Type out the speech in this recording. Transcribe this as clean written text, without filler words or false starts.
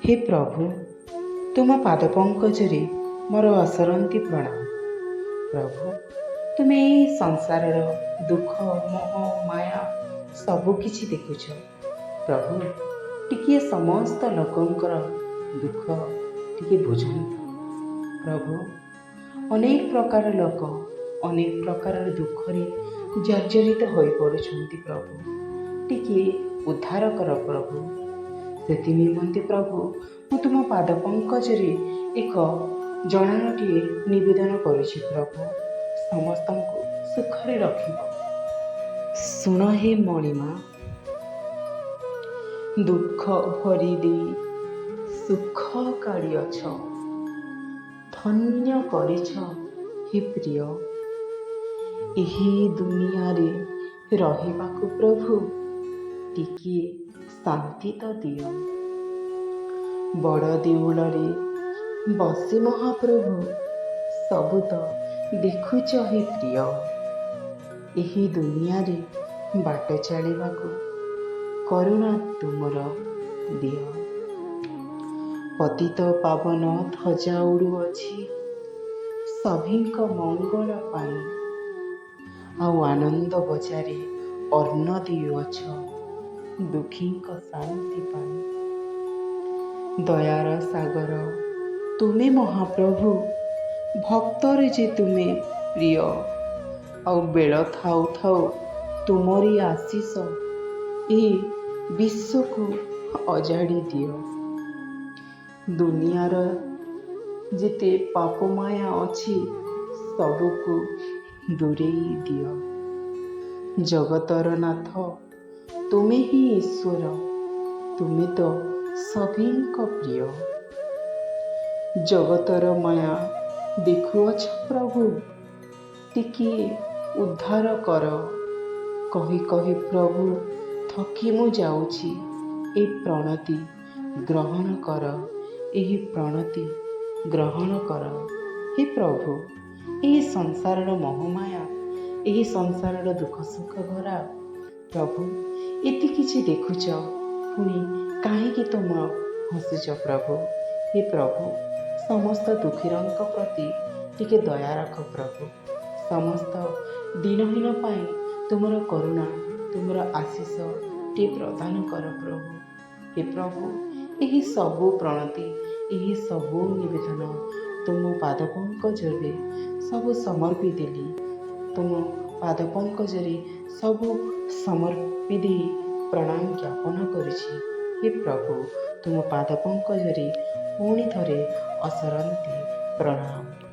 हे ପ୍ରଭୁ, ତୁମ ପାଦ ପଙ୍କଜରେ ମୋର ଅସରନ୍ତି ପ୍ରଣାମ। ପ୍ରଭୁ, ତୁମେ ଏହି ସଂସାରର ଦୁଃଖ, ମୋହ, ମାୟା ସବୁକିଛି ଦେଖୁଛ। ପ୍ରଭୁ, ଟିକିଏ ସମସ୍ତ ଲୋକଙ୍କର ଦୁଃଖ ଟିକେ ବୁଝନ୍ତୁ। ପ୍ରଭୁ, ଅନେକ ପ୍ରକାର ଲୋକ ଅନେକ ପ୍ରକାରର ଦୁଃଖରେ ଜର୍ଜରିତ ହୋଇପଡ଼ୁଛନ୍ତି। ପ୍ରଭୁ, ଟିକିଏ ଉଦ୍ଧାର କର ପ୍ରଭୁ। ସେଥି ନିମନ୍ତେ ପ୍ରଭୁ, ମୁଁ ତୁମ ପାଦ ପଙ୍କଜରେ ଏକ ଜଣାଣଟିଏ ନିବେଦନ କରୁଛି। ପ୍ରଭୁ, ସମସ୍ତଙ୍କୁ ସୁଖରେ ରଖିବ। ଶୁଣ ହେ ମଣିମା, ଦୁଃଖ ଭରି ଦେଇ ସୁଖ କାଢ଼ିଅଛ, ଧନ୍ୟ କରିଛ ହେ ପ୍ରିୟ। ଏହି ଦୁନିଆରେ ରହିବାକୁ ପ୍ରଭୁ ଟିକିଏ ଶାନ୍ତି ତ ଦିଅ। ବଡ଼ ଦେଉଳରେ ବସି ମହାପ୍ରଭୁ ସବୁ ତ ଦେଖୁଛ ହେ ପ୍ରିୟ। ଏହି ଦୁନିଆରେ ବାଟ ଚାଲିବାକୁ କରୁଣା ତୁମର ଦିଅ। ପତିତ ପାବନ ଧ୍ୱଜା ଉଡ଼ୁଅଛି ସଭିଙ୍କ ମଙ୍ଗଳ ପାଇଁ, ଆଉ ଆନନ୍ଦ ବଜାରେ ଅନ୍ନ ଦେଉଅଛ ଦୁଃଖୀଙ୍କ ଶାନ୍ତି ପାଇଁ। ଦୟାର ସାଗର ତୁମେ ମହାପ୍ରଭୁ, ଭକ୍ତରେ ଯେ ତୁମେ ପ୍ରିୟ। ଆଉ ବେଳ ଥାଉ ଥାଉ ତୁମରି ଆଶିଷ ଏହି ବିଶ୍ୱକୁ ଅଜାଡ଼ି ଦିଅ। ଦୁନିଆର ଯେତେ ପାପମାୟା ଅଛି ସବୁକୁ ଦୂରେଇ ଦିଅ। ଜଗତର ନାଥ ତୁମେ ହିଁ ଈଶ୍ୱର, ତୁମେ ତ ସଭିଙ୍କ ପ୍ରିୟ। ଜଗତର ମାୟା ଦେଖୁଅଛ ପ୍ରଭୁ, ଟିକିଏ ଉଦ୍ଧାର କର। କହି କହି ପ୍ରଭୁ ଥକି ମୁଁ ଯାଉଛି। ଏ ପ୍ରଣତି ଗ୍ରହଣ କର, ଏହି ପ୍ରଣତି ଗ୍ରହଣ କର। ହେ ପ୍ରଭୁ, ଏହି ସଂସାରର ମୋହମାୟା, ଏହି ସଂସାରର ଦୁଃଖ ସୁଖ ଭରା ପ୍ରଭୁ, ଏତେ କିଛି ଦେଖୁଛ, ପୁଣି କାହିଁକି ତୁମ ହସୁଛ ପ୍ରଭୁ? ହେ ପ୍ରଭୁ, ସମସ୍ତ ଦୁଃଖୀରଙ୍କ ପ୍ରତି ଟିକେ ଦୟା ରଖ ପ୍ରଭୁ। ସମସ୍ତ ଦିନହୀନ ପାଇଁ ତୁମର କରୁଣା, ତୁମର ଆଶିଷ ଟିକେ ପ୍ରଦାନ କର ପ୍ରଭୁ। ହେ ପ୍ରଭୁ, ଏହି ସବୁ ପ୍ରଣତି, ଏହି ସବୁ ନିବେଦନ ତୁମ ପାଦ ପଙ୍କଜରେ ସବୁ ସମର୍ପି ଦେଲି। ତୁମ ପାଦ ପଙ୍କଜରେ ସବୁ ସମର୍ପି ଦେଇ ପ୍ରଣାମ ଜ୍ଞାପନ କରୁଛି। ହେ ପ୍ରଭୁ, ତୁମ ପାଦ ପଙ୍କଜରେ ପୁଣି ଥରେ ଅସରନ୍ତି ପ୍ରଣାମ।